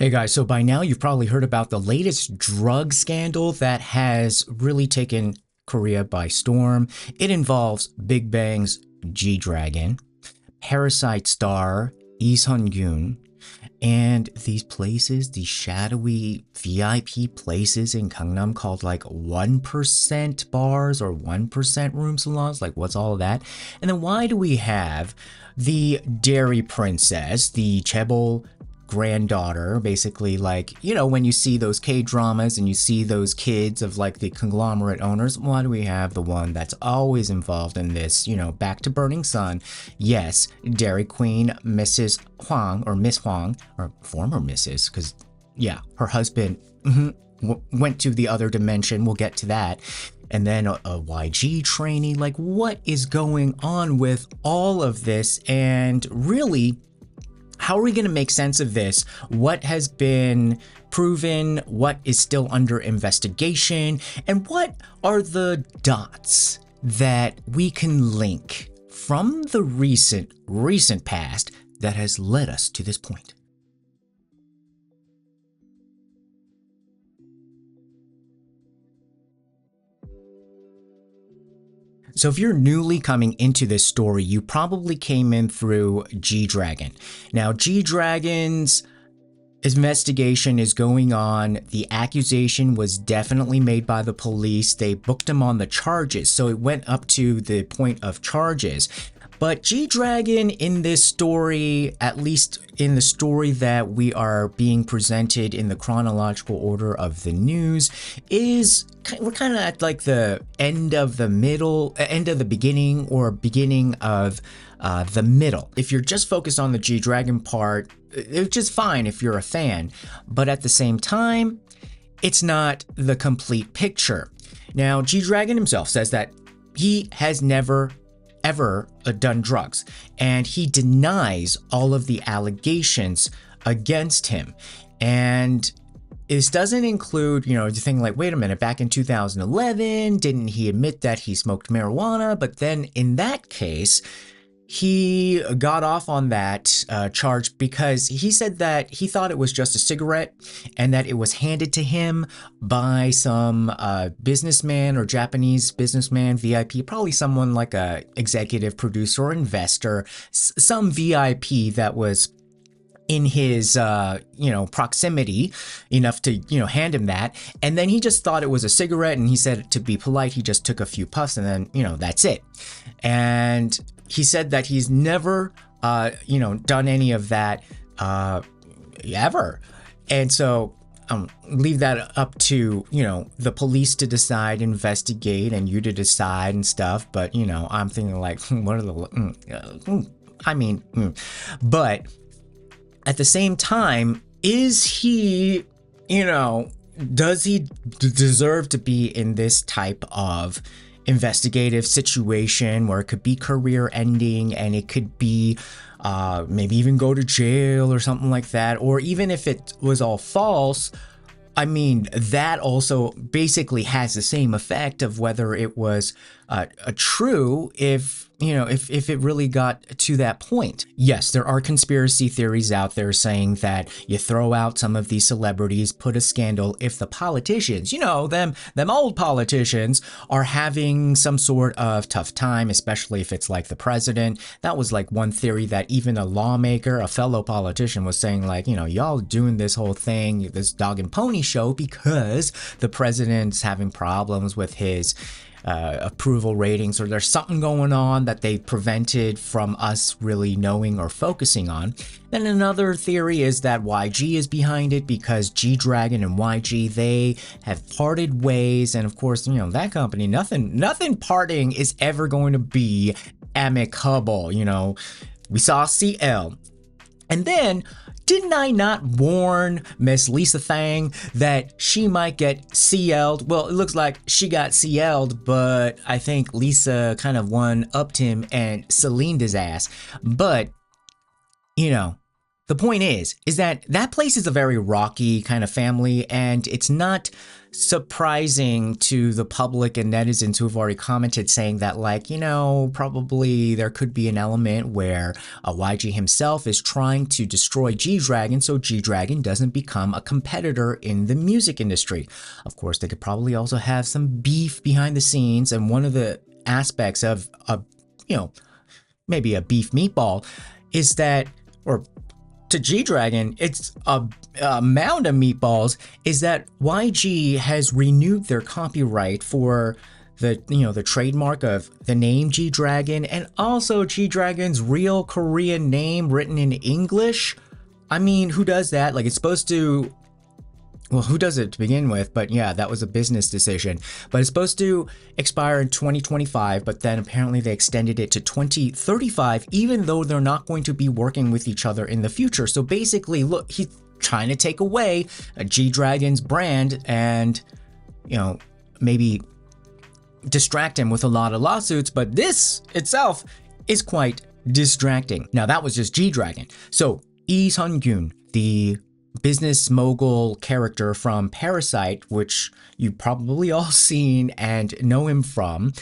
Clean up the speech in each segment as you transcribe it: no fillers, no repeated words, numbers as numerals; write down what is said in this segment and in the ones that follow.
Hey guys, so by now you've probably heard about the latest drug scandal that has really taken Korea by storm. It involves Big Bang's G-Dragon, Parasite star Lee Sun-kyun, and these places, these shadowy VIP places in Gangnam called like 1% bars or 1% room salons. Like, what's all of that? And then why do we have the dairy princess, the chaebol granddaughter, basically, like, you know, when you see those K-dramas and you see those kids of like the conglomerate owners, why do we have the one that's always involved in this, you know, back to Burning Sun? Yes, Dairy Queen, Mrs. Huang, or Miss Huang, or former Mrs., because, yeah, her husband went to the other dimension. We'll get to that. And then a YG trainee. Like, what is going on with all of this? And really, how are we going to make sense of this? What has been proven? What is still under investigation? And what are the dots that we can link from the recent past that has led us to this point? So if you're newly coming into this story, you probably came in through G-Dragon. Now, G-Dragon's investigation is going on. The accusation was definitely made by the police. They booked him on the charges, so it went up to the point of charges. But G-Dragon in this story, at least in the story that we are being presented in the chronological order of the news, we're kind of at like the end of the beginning, or beginning of the middle. If you're just focused on the G-Dragon part, it's just fine if you're a fan, but at the same time, it's not the complete picture. Now, G-Dragon himself says that he has never ever done drugs, and he denies all of the allegations against him. And this doesn't include, you know, the thing like, wait a minute, back in 2011, didn't he admit that he smoked marijuana? But then in that case, he got off on that charge because he said that he thought it was just a cigarette and that it was handed to him by some businessman or Japanese businessman, VIP, probably someone like a executive producer or investor, some VIP that was in his, proximity enough to, hand him that. And then he just thought it was a cigarette, and he said to be polite, he just took a few puffs and then, that's it. And he said that he's never, done any of that ever. And so leave that up to, the police to decide, investigate, and you to decide and stuff. But, I'm thinking like, what are the, but at the same time, is he, does he deserve to be in this type of investigative situation where it could be career ending, and it could be maybe even go to jail or something like that? Or even if it was all false, that also basically has the same effect of whether it was a true, if it really got to that point. Yes, there are conspiracy theories out there saying that you throw out some of these celebrities, put a scandal, if the politicians, them old politicians, are having some sort of tough time, especially if it's like the president. That was like one theory that even a lawmaker, a fellow politician, was saying like, y'all doing this whole thing, this dog and pony show, because the president's having problems with his approval ratings, or there's something going on that they prevented from us really knowing or focusing on. Then another theory is that YG is behind it, because G-Dragon and YG, they have parted ways, and of course, that company, nothing parting is ever going to be amicable. We saw CL. And then, didn't I not warn Miss Lisa Thang that she might get CL'd? Well, it looks like she got CL'd, but I think Lisa kind of one-upped him and Celined his ass. But, the point is that that place is a very rocky kind of family, and it's not surprising to the public and netizens who have already commented saying that, like, probably there could be an element where YG himself is trying to destroy G-Dragon so G-Dragon doesn't become a competitor in the music industry. Of course, they could probably also have some beef behind the scenes, and one of the aspects of maybe a beef meatball is that, or to G-Dragon, it's a mound of meatballs, is that YG has renewed their copyright for the trademark of the name G-Dragon, and also G-Dragon's real Korean name written in English. I mean, who does that? Like, it's supposed to, well, who does it to begin with? But yeah, that was a business decision. But it's supposed to expire in 2025, but then apparently they extended it to 2035, even though they're not going to be working with each other in the future. So basically, look, he's trying to take away a G-Dragon's brand and, maybe distract him with a lot of lawsuits. But this itself is quite distracting. Now, that was just G-Dragon. So Lee Sun-kyun, the business mogul character from Parasite, which you probably all seen and know him from,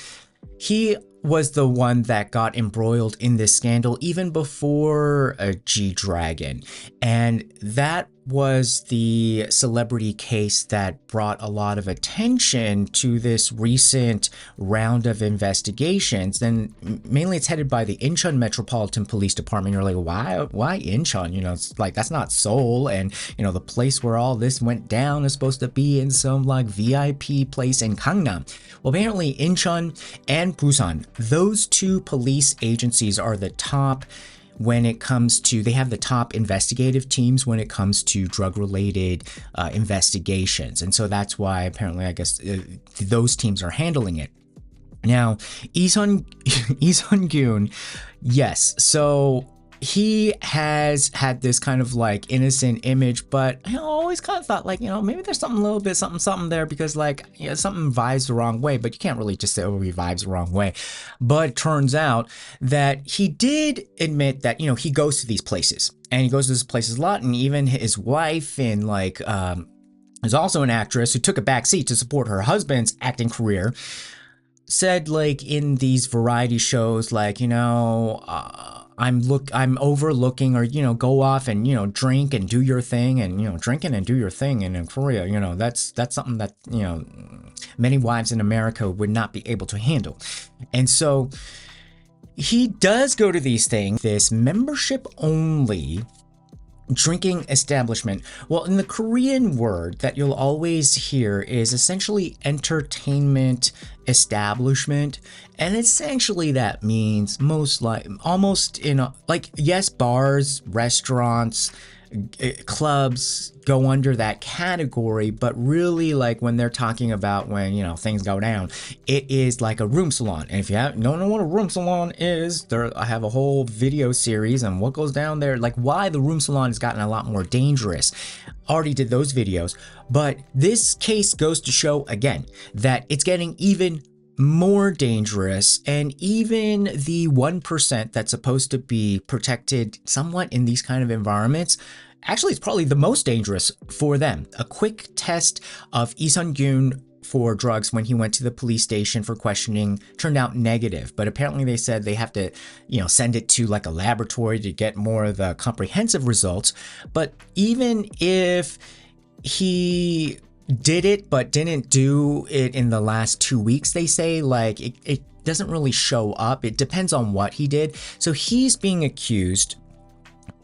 he was the one that got embroiled in this scandal even before G-Dragon. And that was the celebrity case that brought a lot of attention to this recent round of investigations. And mainly it's headed by the Incheon Metropolitan Police Department. You're like, why Incheon? It's like, that's not Seoul. And, the place where all this went down is supposed to be in some like VIP place in Gangnam. Well, apparently Incheon and Busan, those two police agencies are the top when it comes to, they have the top investigative teams when it comes to drug-related investigations. And so that's why apparently, I guess, those teams are handling it. Now, Lee Sun-kyun, yes, so he has had this kind of like innocent image, but I always kind of thought like, maybe there's something a little bit something there, because like, something vibes the wrong way, but you can't really just say, oh, he vibes the wrong way. But it turns out that he did admit that, he goes to these places, and he goes to these places a lot, and even his wife and like, is also an actress who took a back seat to support her husband's acting career, said like in these variety shows, like, I'm overlooking, or, go off and, drink and do your thing, and, drinking and do your thing. And in Korea, that's something that, many wives in America would not be able to handle. And so he does go to these things, this membership only drinking establishment. Well, in the Korean word that you'll always hear is essentially entertainment establishment, and essentially that means almost yes, bars, restaurants, clubs go under that category, but really, like, when they're talking about when things go down, it is like a room salon. And if you don't know what a room salon is, I have a whole video series on what goes down there, like why the room salon has gotten a lot more dangerous. Already did those videos, but this case goes to show again that it's getting even more dangerous, and even the 1% that's supposed to be protected somewhat in these kind of environments, actually it's probably the most dangerous for them. A quick test of Lee Sun-kyun for drugs when he went to the police station for questioning turned out negative, but apparently they said they have to, send it to like a laboratory to get more of the comprehensive results. But even if he did it but didn't do it in the last 2 weeks, they say, like, it doesn't really show up. It depends on what he did. So he's being accused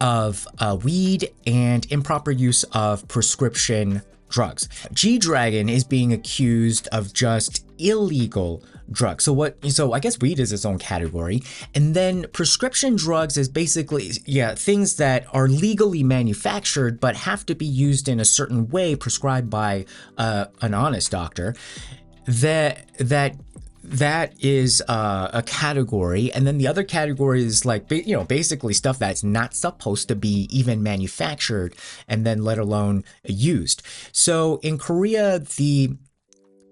of weed and improper use of prescription drugs. G-Dragon is being accused of just illegal drugs. So I guess weed is its own category. And then prescription drugs is basically, things that are legally manufactured but have to be used in a certain way prescribed by an honest doctor. That is a category. And then the other category is like, basically stuff that's not supposed to be even manufactured and then let alone used. So in Korea, the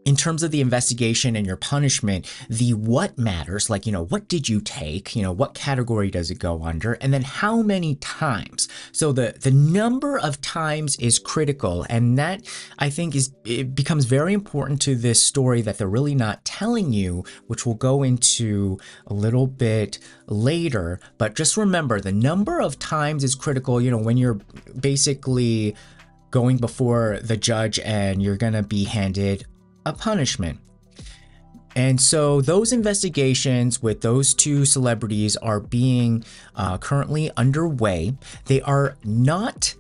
in terms of the investigation and your punishment, the what matters, like, what did you take? What category does it go under? And then how many times? So the number of times is critical. And that, I think, it becomes very important to this story that they're really not telling you, which we'll go into a little bit later. But just remember, the number of times is critical, when you're basically going before the judge and you're going to be handed a punishment. And so those investigations with those two celebrities are being currently underway. They are not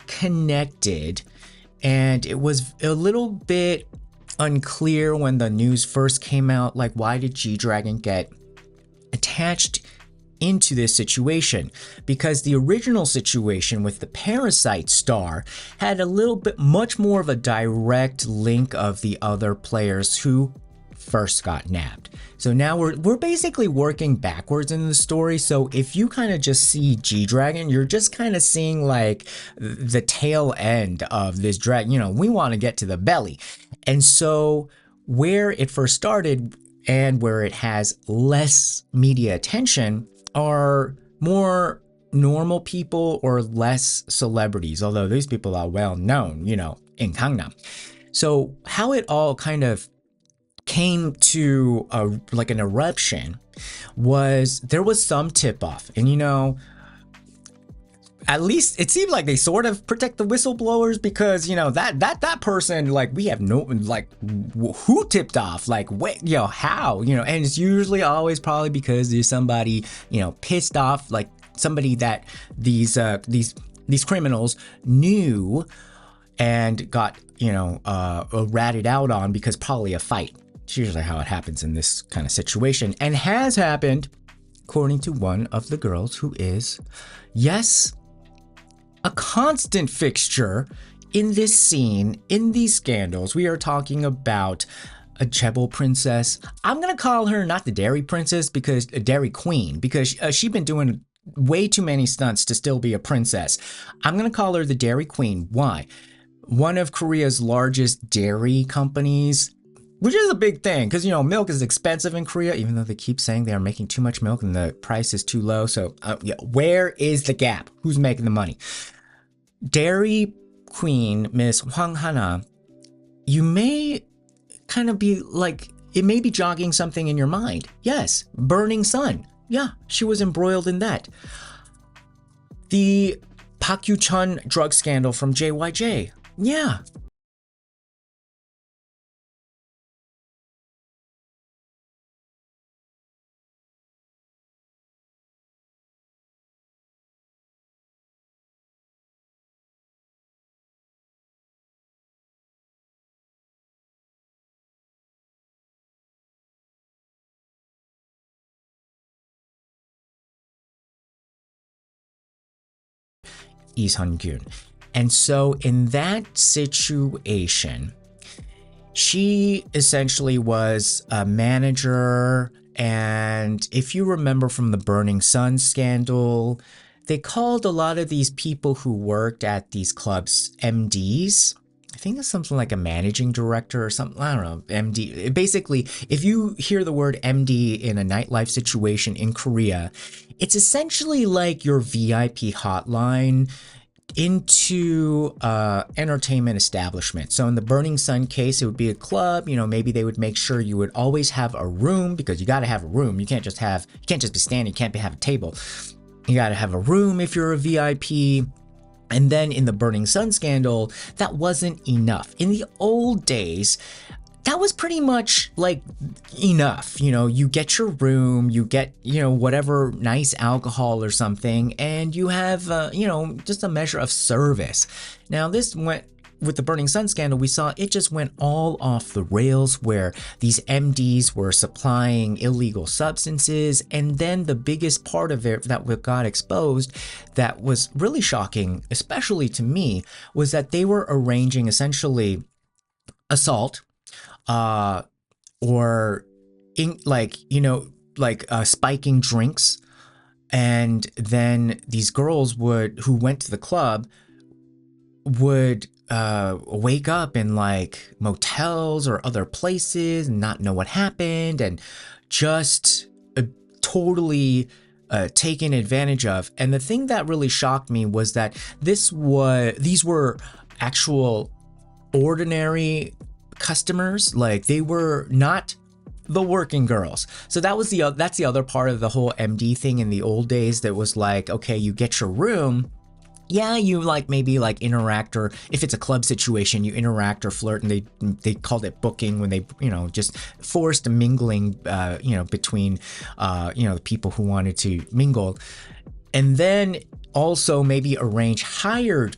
connected, and it was a little bit unclear when the news first came out, like, why did G-Dragon get attached into this situation? Because the original situation with the Parasite star had a little bit much more of a direct link of the other players who first got nabbed. So now we're basically working backwards in the story. So if you kind of just see G-Dragon, you're just kind of seeing like the tail end of this dragon. We want to get to the belly. And so where it first started and where it has less media attention are more normal people or less celebrities, although these people are well known, in Gangnam. So how it all kind of came to like an eruption was there was some tip off, and at least it seemed like they sort of protect the whistleblowers, because that person, like, we have no, like, who tipped off, like, wait, how, and it's usually always probably because there's somebody pissed off, like somebody that these criminals knew and got ratted out on, because probably a fight. It's usually how it happens in this kind of situation, and has happened, according to one of the girls who is, yes, a constant fixture in this scene, in these scandals. We are talking about a Chaebol princess. I'm gonna call her not the Dairy Princess, because a Dairy Queen, because she's been doing way too many stunts to still be a princess. I'm gonna call her the Dairy Queen. Why? One of Korea's largest dairy companies, which is a big thing, because milk is expensive in Korea, even though they keep saying they are making too much milk and the price is too low. So where is the gap? Who's making the money? Dairy Queen, Miss Hwang Hana, you may kind of be like, it may be jogging something in your mind. Yes, Burning Sun. Yeah, she was embroiled in that. The Park Yu-chun drug scandal from JYJ. Yeah. Lee Sun-kyun. And so in that situation, she essentially was a manager, and if you remember from the Burning Sun scandal, they called a lot of these people who worked at these clubs MDs. I think it's something like a managing director or something. I don't know, MD. Basically, if you hear the word MD in a nightlife situation in Korea, it's essentially like your VIP hotline into entertainment establishment. So in the Burning Sun case, it would be a club. Maybe they would make sure you would always have a room, because you got to have a room. You can't just be standing. You can't have a table. You got to have a room if you're a VIP. And then in the Burning Sun scandal, that wasn't enough. In the old days, that was pretty much like enough. You get your room, you get, whatever nice alcohol or something, and you have, just a measure of service. Now, this went with the Burning Sun scandal, we saw it just went all off the rails, where these MDs were supplying illegal substances. And then the biggest part of it that got exposed, that was really shocking, especially to me, was that they were arranging essentially assault, or spiking drinks. And then these girls who went to the club would wake up in like motels or other places and not know what happened and just totally taken advantage of. And the thing that really shocked me was that these were actual ordinary customers. Like, they were not the working girls. So that's the other part of the whole MD thing in the old days. That was like, okay, you get your room. Yeah, you like maybe like interact, or if it's a club situation, you interact or flirt, and they called it booking when they, just forced mingling, between, the people who wanted to mingle. And then also maybe arrange hired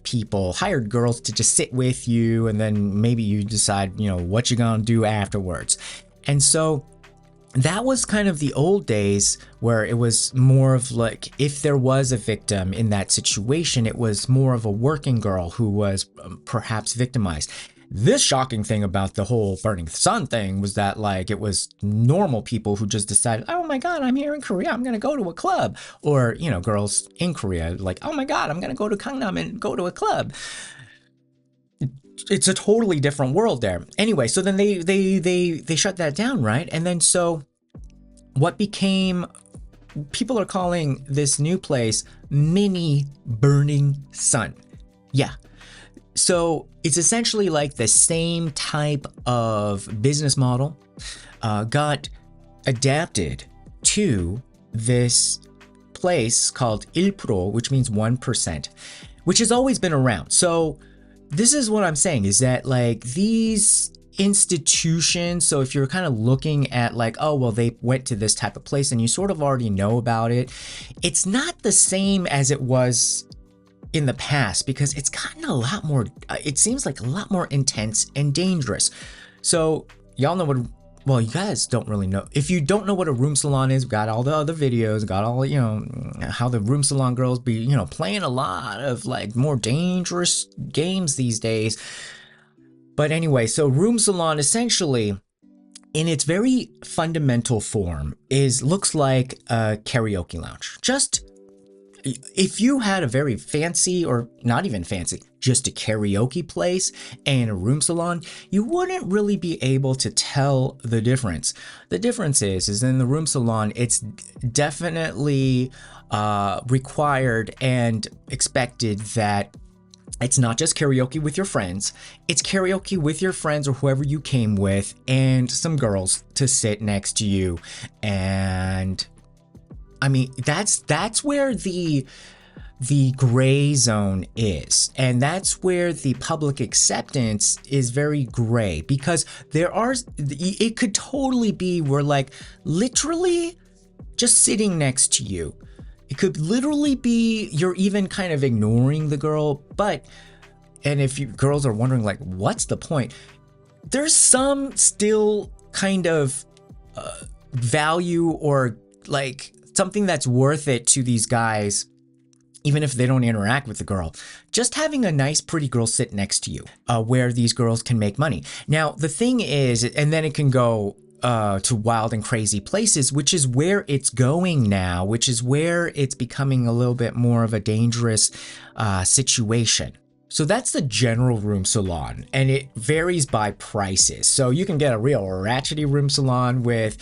girls to just sit with you, and then maybe you decide, what you're gonna do afterwards. And so that was kind of the old days, where it was more of like, if there was a victim in that situation, it was more of a working girl who was perhaps victimized. This shocking thing about the whole Burning Sun thing was that, like, it was normal people who just decided, oh my God, I'm here in Korea, I'm gonna go to a club. Or, girls in Korea, like, oh my God, I'm gonna go to Gangnam and go to a club. It's a totally different world there. Anyway, so then they shut that down, right? And then so what became, people are calling this new place mini Burning Sun. Yeah. So it's essentially like the same type of business model got adapted to this place called 1%, which means 1%, which has always been around. So this is what I'm saying, is that like these institutions, so if you're kind of looking at like, oh, well, they went to this type of place and you sort of already know about it, it's not the same as it was in the past, because it's gotten a lot more, it seems like a lot more intense and dangerous. So y'all know what, well, you guys don't really know. If you don't know what a room salon is, got all the other videos, got all, how the room salon girls be, playing a lot of like more dangerous games these days. But anyway, so room salon essentially, in its very fundamental form, looks like a karaoke lounge. Just, if you had a very fancy, or not even fancy, just a karaoke place and a room salon, you wouldn't really be able to tell the difference. The difference is in the room salon, it's definitely required and expected that it's not just karaoke with your friends, it's karaoke with your friends or whoever you came with, and some girls to sit next to you. And I mean, that's where the gray zone is, and that's where the public acceptance is very gray, because it could totally be where, like, literally just sitting next to you. It could literally be you're even kind of ignoring the girl, and if you girls are wondering like, what's the point? There's some still kind of value, or like something that's worth it to these guys, even if they don't interact with the girl. Just having a nice, pretty girl sit next to you, where these girls can make money. Now, the thing is, and then it can go to wild and crazy places, which is where it's going now, which is where it's becoming a little bit more of a dangerous situation. So that's the general room salon, and it varies by prices. So you can get a real ratchety room salon with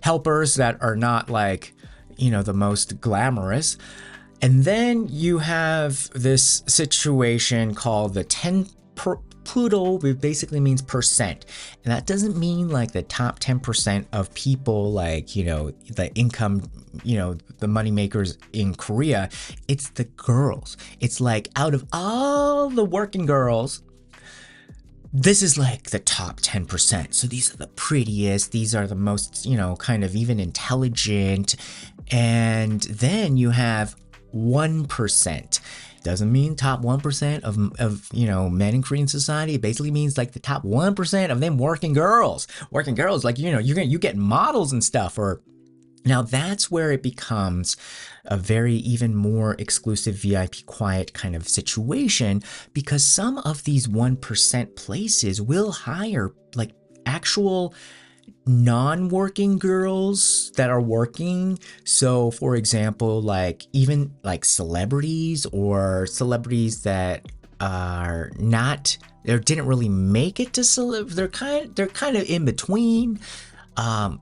helpers that are not like, the most glamorous. And then you have this situation called the 10 Poodle, which basically means percent. And that doesn't mean like the top 10% of people, like, the income, the money makers in Korea. It's the girls. It's like, out of all the working girls, this is like the top 10%. So these are the prettiest, these are the most, kind of even intelligent. And then you have 1%. Doesn't mean top 1% of men in Korean society. It basically means like the top 1% of them working girls. Working girls, like, you get models and stuff. Or now that's where it becomes a very even more exclusive VIP quiet kind of situation, because some of these 1% places will hire like actual non-working girls that are working. So for example, like even like celebrities or celebrities that are not, they didn't really make it to they're kind of in between.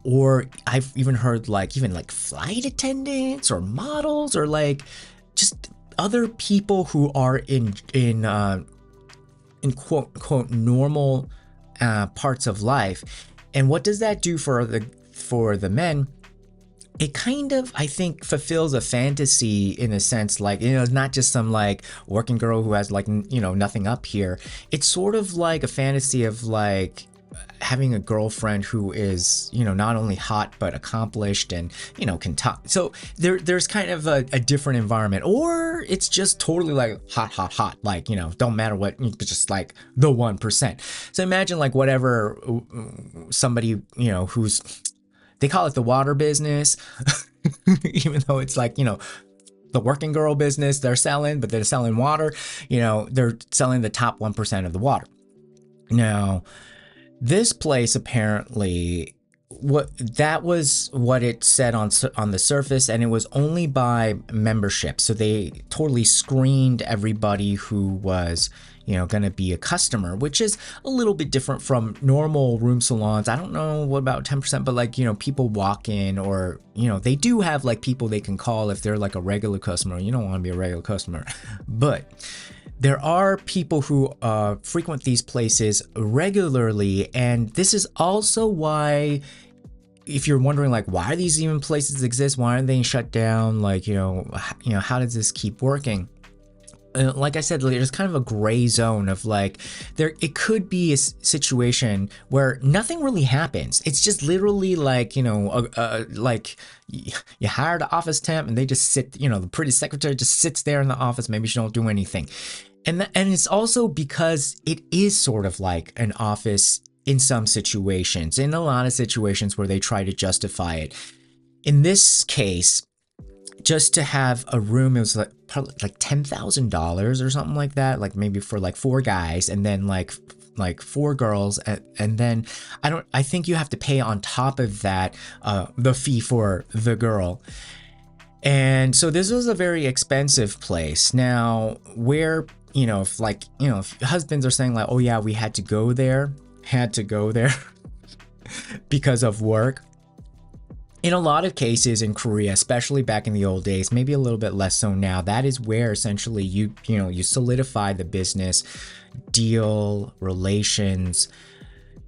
Or I've even heard like even like flight attendants or models or like just other people who are in quote unquote normal parts of life. And what does that do for the men? It kind of, I think, fulfills a fantasy in a sense, like, you know, it's not just some like working girl who has like, you know, nothing up here. It's sort of like a fantasy of like having a girlfriend who is, you know, not only hot but accomplished and, you know, can talk. So there's kind of a different environment. Or it's just totally like hot, like, you know, don't matter what, just like the 1%. So imagine like whatever somebody, you know, who's, they call it the water business, even though it's like, you know, the working girl business they're selling, but they're selling water, you know, they're selling the top 1% of the water. Now, this place apparently, that was what it said on the surface, and it was only by membership. So they totally screened everybody who was, you know, going to be a customer, which is a little bit different from normal room salons. I don't know what about 10%, but like, you know, people walk in, or, you know, they do have like people they can call if they're like a regular customer. You don't want to be a regular customer, but there are people who frequent these places regularly. And this is also why, if you're wondering like, why these even places exist, why aren't they shut down? Like, you know, how does this keep working? Like I said, there's kind of a gray zone of like, it could be a situation where nothing really happens. It's just literally like, you know, like you hire the office temp and they just sit, you know, the pretty secretary just sits there in the office. Maybe she don't do anything. And it's also because it is sort of like an office in some situations, in a lot of situations where they try to justify it. In this case, just to have a room, it was like probably like $10,000 or something like that, like maybe for like 4 guys and then like 4 girls, and then I think you have to pay on top of that the fee for the girl. And so this was a very expensive place. Now, where, you know, if like, you know, if husbands are saying like, oh yeah, we had to go there because of work. In a lot of cases in Korea, especially back in the old days, maybe a little bit less so now, that is where essentially you solidify the business deal relations.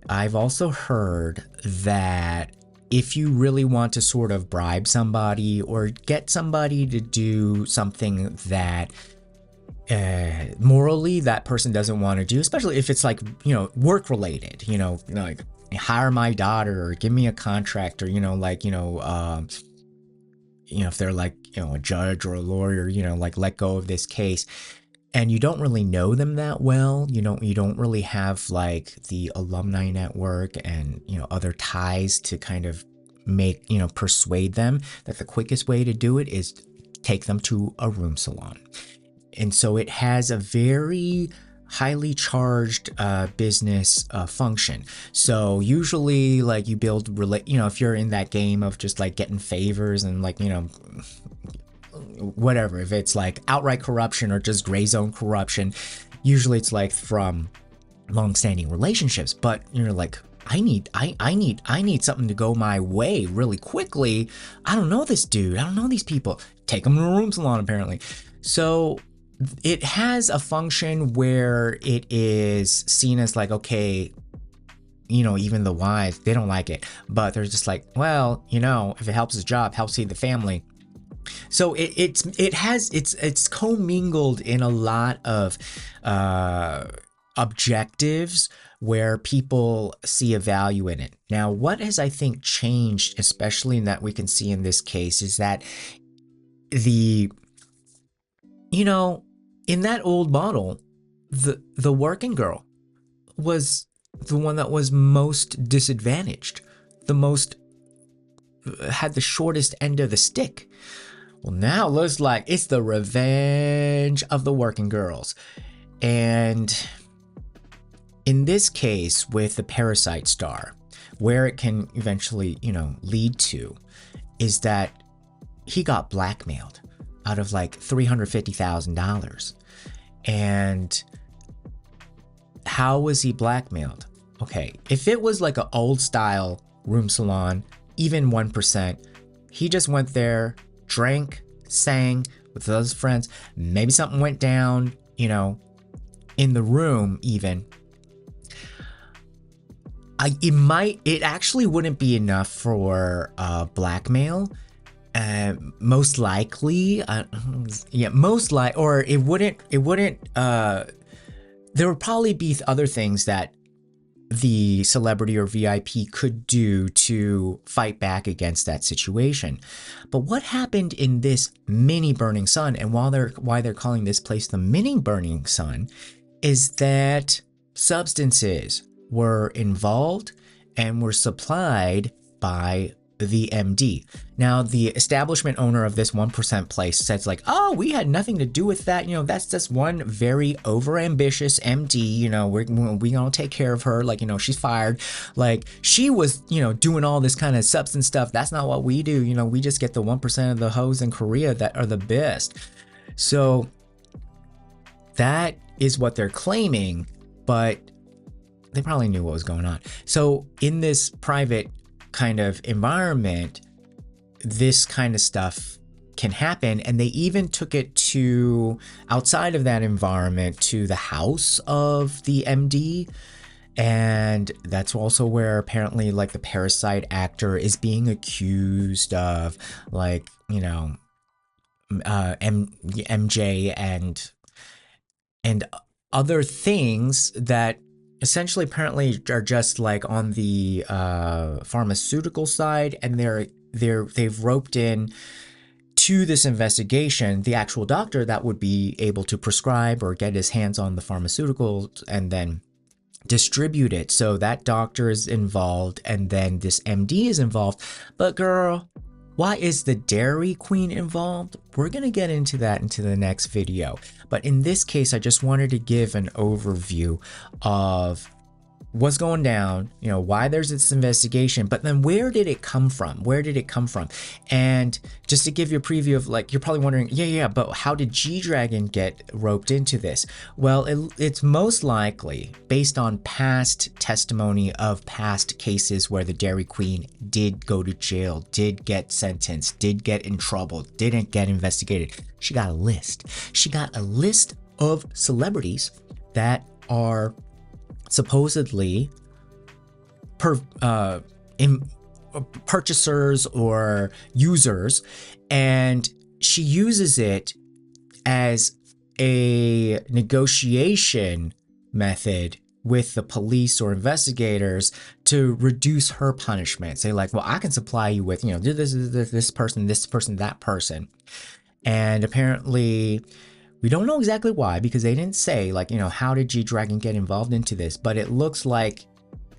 I've also heard that if you really want to sort of bribe somebody or get somebody to do something that morally that person doesn't want to do, especially if it's like, you know, work related, you know, like hire my daughter or give me a contract, or, you know, like, you know, if they're like, you know, a judge or a lawyer, you know, like let go of this case, and you don't really know them that well, you don't really have like the alumni network and, you know, other ties to kind of make, you know, persuade them that the quickest way to do it is take them to a room salon. And so it has a very highly charged business function. So usually like you build, you know, if you're in that game of just like getting favors and like, you know, whatever, if it's like outright corruption or just gray zone corruption, usually it's like from long-standing relationships. But you're like, I need something to go my way really quickly. I don't know this dude. I don't know these people. Take them to a room salon apparently. So it has a function where it is seen as like, okay, you know, even the wives, they don't like it, but they're just like, well, you know, if it helps the job, helps feed the family. So it's commingled in a lot of objectives where people see a value in it. Now, what has I think changed, especially in that we can see in this case, is that you know, in that old model, the working girl was the one that was most disadvantaged, had the shortest end of the stick. Well, now it looks like it's the revenge of the working girls. And in this case with the Parasite star, where it can eventually, lead to is that he got blackmailed out of like $350,000. And how was he blackmailed? Okay, if it was like an old style room salon, even 1%, he just went there, drank, sang with those friends, maybe something went down, in the room even. It actually wouldn't be enough for blackmail. Most likely, or it wouldn't, there would probably be other things that the celebrity or VIP could do to fight back against that situation. But what happened in this mini Burning Sun, and why they're calling this place the mini Burning Sun, is that substances were involved and were supplied by the MD. Now, the establishment owner of this 1% place says like, oh, we had nothing to do with that. That's just one very overambitious MD. We're gonna take care of her. Like, she's fired. Like, she was, doing all this kind of substance stuff. That's not what we do. We just get the 1% of the hoes in Korea that are the best. So that is what they're claiming, but they probably knew what was going on. So in this private kind of environment, this kind of stuff can happen. And they even took it to outside of that environment to the house of the MD. And that's also where apparently like the Parasite actor is being accused of like, MJ and other things that essentially apparently are just like on the pharmaceutical side, and they've roped in to this investigation the actual doctor that would be able to prescribe or get his hands on the pharmaceuticals and then distribute it. So that doctor is involved, and then this MD is involved. But girl, why is the Dairy Queen involved? We're going to get into that into the next video. But in this case, I just wanted to give an overview of what's going down, why there's this investigation, but then where did it come from? And just to give you a preview of like, you're probably wondering, but how did G-Dragon get roped into this? Well, it's most likely based on past testimony of past cases where the Dairy Queen did go to jail, did get sentenced, did get in trouble, didn't get investigated. She got a list. She got a list of celebrities that are supposedly purchasers or users, and she uses it as a negotiation method with the police or investigators to reduce her punishment. Say like, well, I can supply you with, this person, that person. And apparently we don't know exactly why, because they didn't say like, how did G-Dragon get involved into this? But it looks like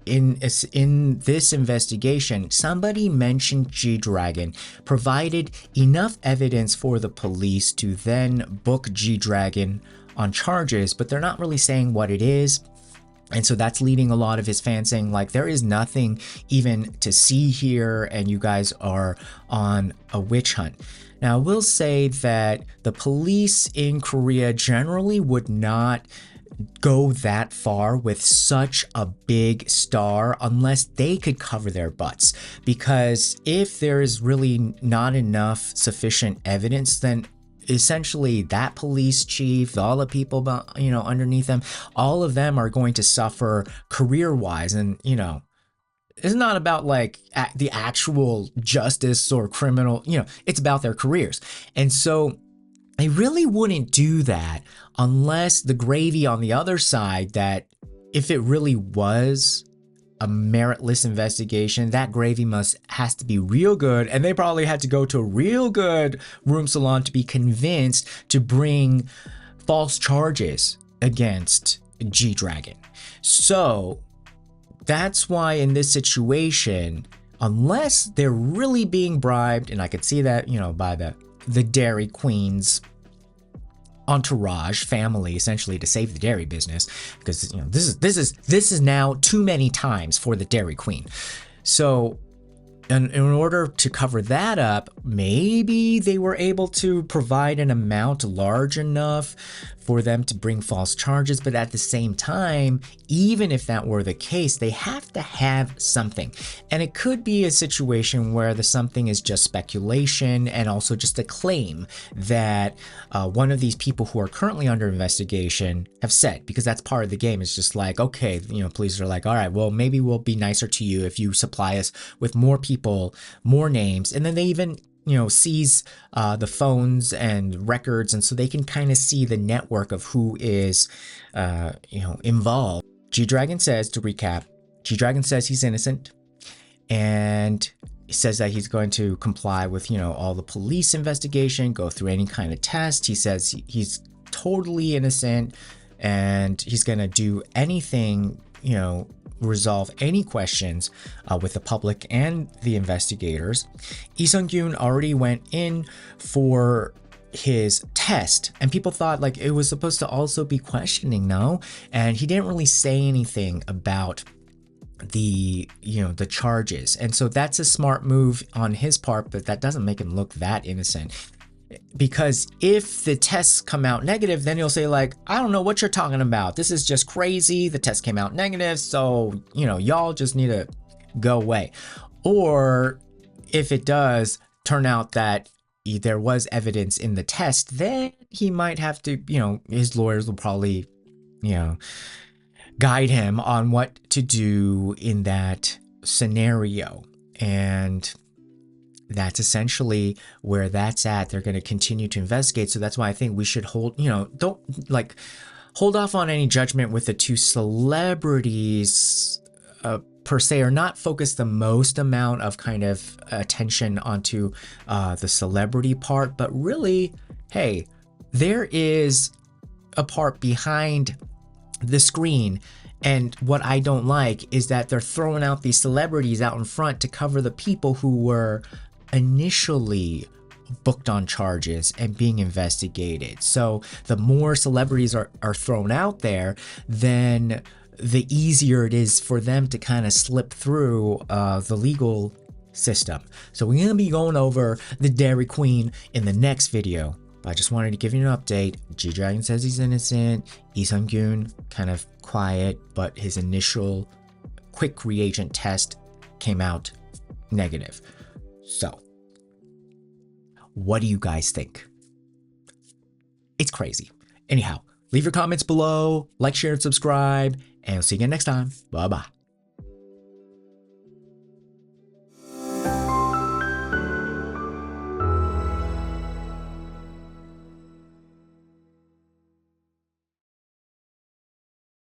in this investigation, somebody mentioned G-Dragon, provided enough evidence for the police to then book G-Dragon on charges, but they're not really saying what it is. And so that's leading a lot of his fans saying like, there is nothing even to see here, and you guys are on a witch hunt. Now, I will say that the police in Korea generally would not go that far with such a big star unless they could cover their butts. Because if there is really not enough sufficient evidence, then essentially that police chief, all the people, underneath them, all of them are going to suffer career-wise. And, it's not about like the actual justice or criminal, it's about their careers. And so they really wouldn't do that unless the gravy on the other side, that if it really was a meritless investigation, that gravy has to be real good. And they probably had to go to a real good room salon to be convinced to bring false charges against G-Dragon. So that's why in this situation, unless they're really being bribed, and I could see that, by the Dairy Queens entourage, family, essentially to save the dairy business, because this is now too many times for the Dairy Queen. So in order to cover that up, maybe they were able to provide an amount large enough for them to bring false charges. But at the same time, even if that were the case, they have to have something. And it could be a situation where the something is just speculation and also just a claim that one of these people who are currently under investigation have said, because that's part of the game. It's just like, okay, police are like, all right, well, maybe we'll be nicer to you if you supply us with more people, more names. And then they even seize the phones and records, and so they can kind of see the network of who is involved. G-Dragon says, to recap, G-Dragon says he's innocent, and he says that he's going to comply with all the police investigation, go through any kind of test. He says he's totally innocent, and he's going to do anything, resolve any questions with the public and the investigators. Lee Sun-kyun already went in for his test, and people thought like it was supposed to also be questioning, no? And he didn't really say anything about the charges, and so that's a smart move on his part, but that doesn't make him look that innocent. Because if the tests come out negative, then he'll say like, I don't know what you're talking about. This is just crazy. The test came out negative. So, y'all just need to go away. Or if it does turn out that there was evidence in the test, then he might have to, his lawyers will probably, guide him on what to do in that scenario. And that's essentially where that's at. They're going to continue to investigate. So that's why I think we should hold off on any judgment with the two celebrities per se, or not focus the most amount of kind of attention onto the celebrity part. But really, hey, there is a part behind the screen. And what I don't like is that they're throwing out these celebrities out in front to cover the people who were initially booked on charges and being investigated. So the more celebrities are thrown out there, then the easier it is for them to kind of slip through the legal system. So we're going to be going over the Dairy Queen in the next video. But I just wanted to give you an update. G-Dragon says he's innocent. Lee Sun-kyun kind of quiet, but his initial quick reagent test came out negative. So, what do you guys think? It's crazy. Anyhow, leave your comments below, like, share, and subscribe, and I'll see you again next time. Bye-bye.